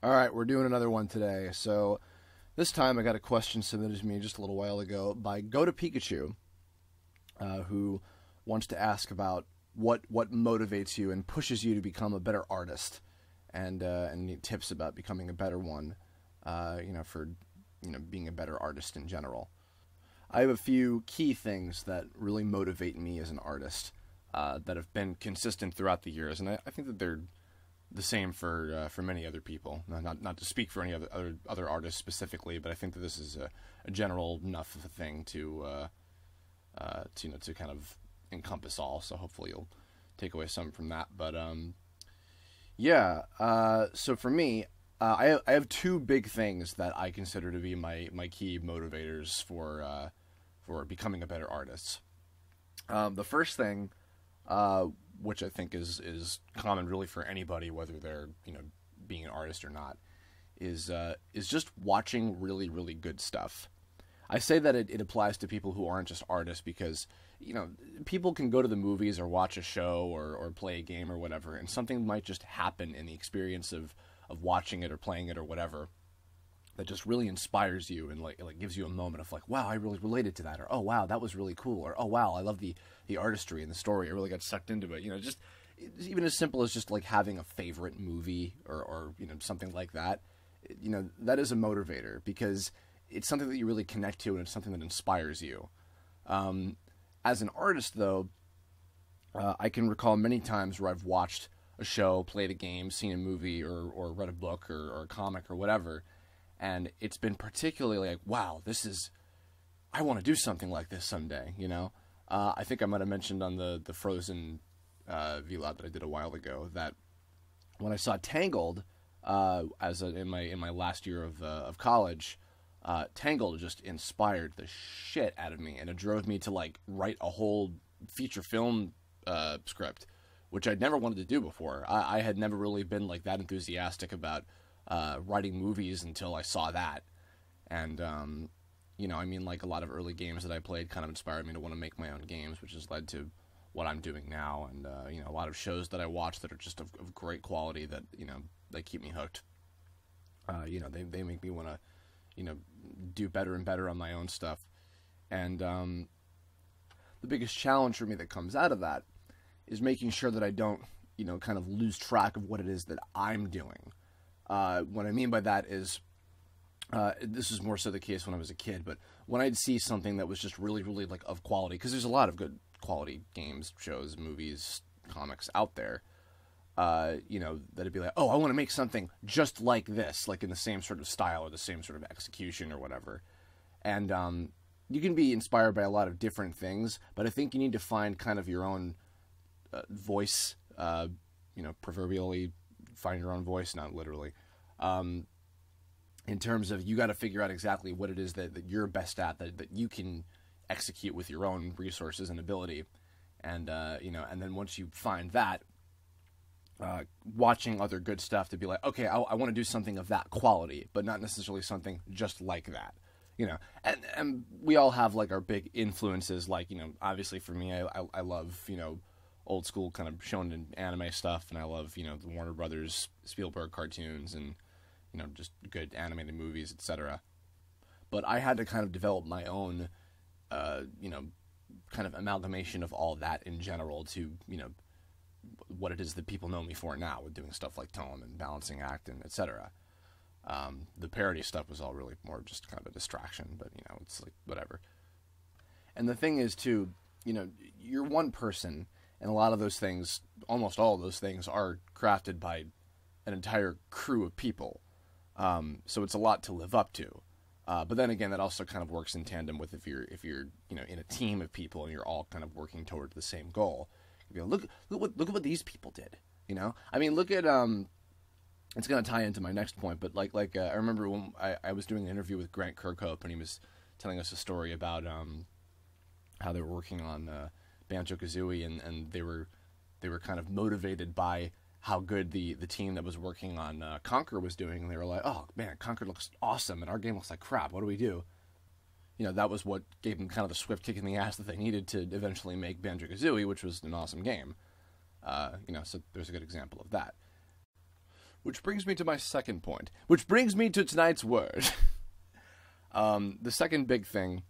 All right, we're doing another one today. So this time I got a question submitted to me just a little while ago by Gohdapikachu, who wants to ask about what motivates you and pushes you to become a better artist, and tips about becoming a better one. For being a better artist in general. I have a few key things that really motivate me as an artist that have been consistent throughout the years, and I think that they're the same for many other people. Not to speak for any other artists specifically, but I think that this is a general enough of a thing to kind of encompass all. So hopefully you'll take away some from that. But so for me, I have two big things that I consider to be my key motivators for becoming a better artist. The first thing, which I think is common really for anybody, whether they're being an artist or not, is just watching really really good stuff. I say that it applies to people who aren't just artists because people can go to the movies or watch a show or play a game or whatever, and something might just happen in the experience of watching it or playing it or whatever that just really inspires you and like gives you a moment of like, wow, I really related to that, or oh wow, that was really cool, or oh wow, I love the artistry and the story, I really got sucked into it. Just even as simple as just like having a favorite movie or something like that. That is a motivator because it's something that you really connect to and it's something that inspires you. As an artist though, I can recall many times where I've watched a show, played a game, seen a movie, or read a book or a comic or whatever, and it's been particularly like, wow, I want to do something like this someday. I think I might have mentioned on the Frozen vlog that I did a while ago that when I saw Tangled in my last year of college, Tangled just inspired the shit out of me, and it drove me to like write a whole feature film script, which I'd never wanted to do before. I had never really been like that enthusiastic about writing movies until I saw that. And, like a lot of early games that I played kind of inspired me to want to make my own games, which has led to what I'm doing now. And, a lot of shows that I watch that are just of great quality that, they keep me hooked. They make me want to, do better and better on my own stuff. And the biggest challenge for me that comes out of that is making sure that I don't, kind of lose track of what it is that I'm doing. What I mean by that is, this is more so the case when I was a kid, but when I'd see something that was just really, really like of quality, because there's a lot of good quality games, shows, movies, comics out there, that'd be like, oh, I want to make something just like this, like in the same sort of style or the same sort of execution or whatever. And you can be inspired by a lot of different things, but I think you need to find kind of your own voice, proverbially find your own voice, not literally, in terms of you got to figure out exactly what it is that you're best at, that you can execute with your own resources and ability. And, and then once you find that, watching other good stuff to be like, okay, I want to do something of that quality, but not necessarily something just like that. And we all have like our big influences, like, obviously for me, I love, old school kind of shonen anime stuff, and I love, the Warner Brothers, Spielberg cartoons, and, just good animated movies, etc. But I had to kind of develop my own, kind of amalgamation of all that in general to, what it is that people know me for now with doing stuff like Tone and Balancing Act and etc. The parody stuff was all really more just kind of a distraction, but, it's like, whatever. And the thing is, too, you're one person, and a lot of those things, almost all of those things, are crafted by an entire crew of people. So it's a lot to live up to. But then again, that also kind of works in tandem with if you're in a team of people and you're all kind of working toward the same goal. Look at what these people did. I mean, look at it's going to tie into my next point, but like I remember when I was doing an interview with Grant Kirkhope, and he was telling us a story about how they were working on Banjo-Kazooie, and they were kind of motivated by how good the team that was working on Conquer was doing, and they were like, oh man, Conquer looks awesome, and our game looks like crap. What do we do? That was what gave them kind of the swift kick in the ass that they needed to eventually make Banjo-Kazooie, which was an awesome game. So there's a good example of that. Which brings me to my second point. Which brings me to tonight's word. The second big thing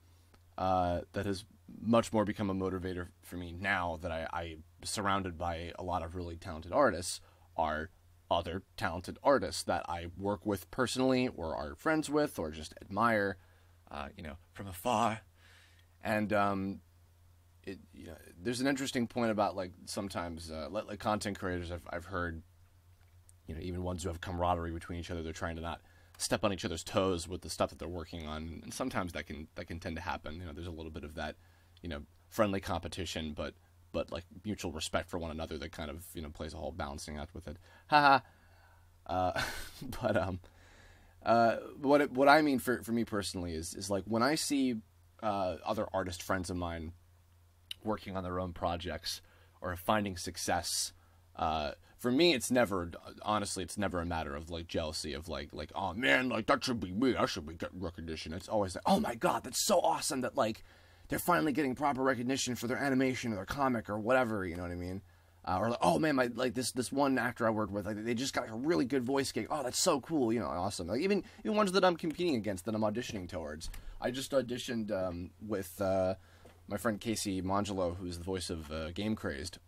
that has much more become a motivator for me now that I'm surrounded by a lot of really talented artists are other talented artists that I work with personally or are friends with or just admire, from afar. And there's an interesting point about like sometimes like content creators I've heard, even ones who have camaraderie between each other, they're trying to not step on each other's toes with the stuff that they're working on, and sometimes that can tend to happen. There's a little bit of that, friendly competition, but like mutual respect for one another that kind of plays a whole balancing act with it. Haha. What I mean for me personally is like when I see other artist friends of mine working on their own projects or finding success. For me, it's never a matter of like jealousy of like, oh man, like that should be me. I should be getting recognition. It's always like, oh my God, that's so awesome that like they're finally getting proper recognition for their animation or their comic or whatever. You know what I mean? Or like, oh man, this one actor I worked with, like they just got like, a really good voice gig. Oh, that's so cool. Awesome. Like even ones that I'm competing against that I'm auditioning towards. I just auditioned with my friend Casey Mangelo, who's the voice of Game Crazed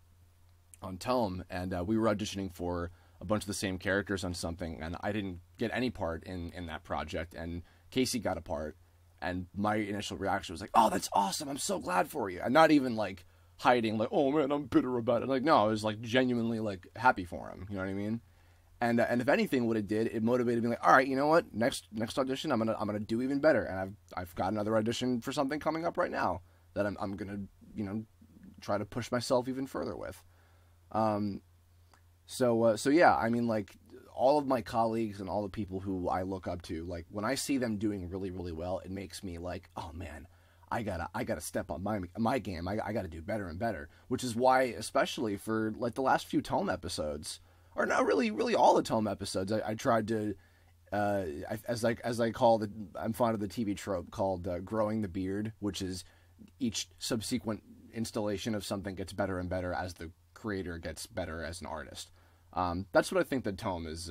on Tome, and we were auditioning for a bunch of the same characters on something, and I didn't get any part in that project, and Casey got a part, and my initial reaction was like, oh, that's awesome, I'm so glad for you. And not even like hiding like, oh man, I'm bitter about it. Like, no, I was like genuinely like happy for him, you know what I mean? And if anything, what it did, it motivated me like, all right, you know what, next audition I'm gonna do even better. And I've got another audition for something coming up right now that I'm gonna try to push myself even further with. So yeah, I mean, like all of my colleagues and all the people who I look up to, like when I see them doing really, really well, it makes me like, oh man, I gotta step on my game. I gotta do better and better, which is why, especially for like the last few Tome episodes, or not really all the Tome episodes, I tried to, as I call it, I'm fond of the TV trope called growing the beard, which is each subsequent installation of something gets better and better as the creator gets better as an artist. That's what I think that Tome is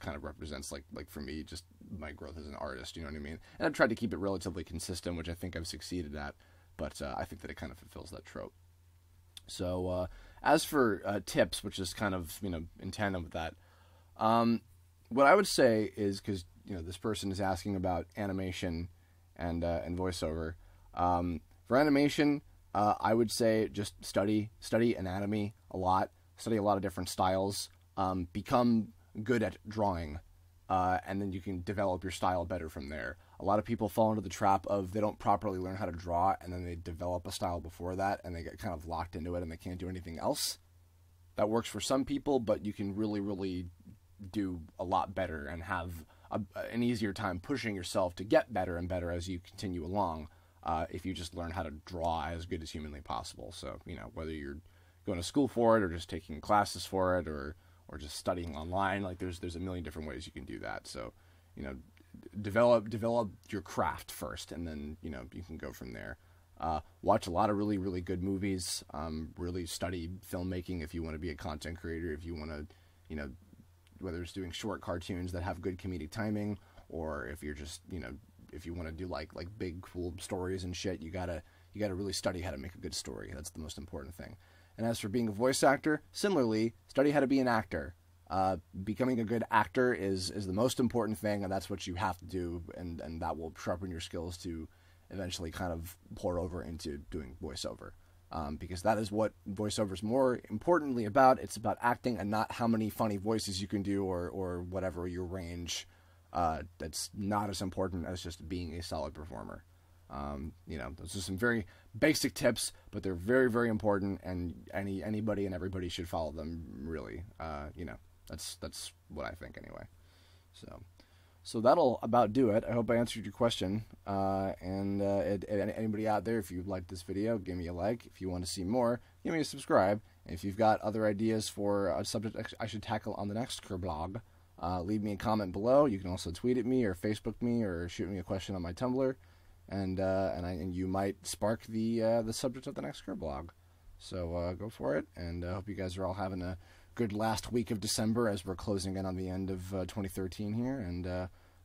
kind of represents, like for me, just my growth as an artist, you know what I mean? And I've tried to keep it relatively consistent, which I think I've succeeded at, but I think that it kind of fulfills that trope. So as for tips, which is kind of, in tandem with that, what I would say is, because, this person is asking about animation and voiceover. For animation, I would say just study anatomy a lot, study a lot of different styles, become good at drawing, and then you can develop your style better from there. A lot of people fall into the trap of they don't properly learn how to draw, and then they develop a style before that, and they get kind of locked into it, and they can't do anything else. That works for some people, but you can really, really do a lot better and have an easier time pushing yourself to get better and better as you continue along, if you just learn how to draw as good as humanly possible. So, whether you're going to school for it or just taking classes for it or just studying online, like there's a million different ways you can do that. So, develop your craft first, and then, you can go from there. Watch a lot of really, really good movies. Really study filmmaking if you want to be a content creator, if you want to, whether it's doing short cartoons that have good comedic timing, or if you're just, if you want to do like big cool stories and shit, you gotta really study how to make a good story. That's the most important thing. And as for being a voice actor, similarly, study how to be an actor. Becoming a good actor is the most important thing, and that's what you have to do, and that will sharpen your skills to eventually kind of pour over into doing voiceover. Because that is what voiceover is more importantly about. It's about acting and not how many funny voices you can do or whatever your range. That's not as important as just being a solid performer. Those are some very basic tips, but they're very, very important, and anybody and everybody should follow them, really. That's what I think anyway. So that'll about do it. I hope I answered your question. And anybody out there, if you liked this video, give me a like. If you want to see more, give me a subscribe. And if you've got other ideas for a subject I should tackle on the next Kirblog, leave me a comment below. You can also tweet at me or Facebook me or shoot me a question on my Tumblr, and you might spark the subject of the next Kirblog. So go for it, and I hope you guys are all having a good last week of December as we're closing in on the end of 2013 here, and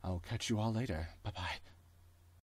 I'll catch you all later. Bye-bye.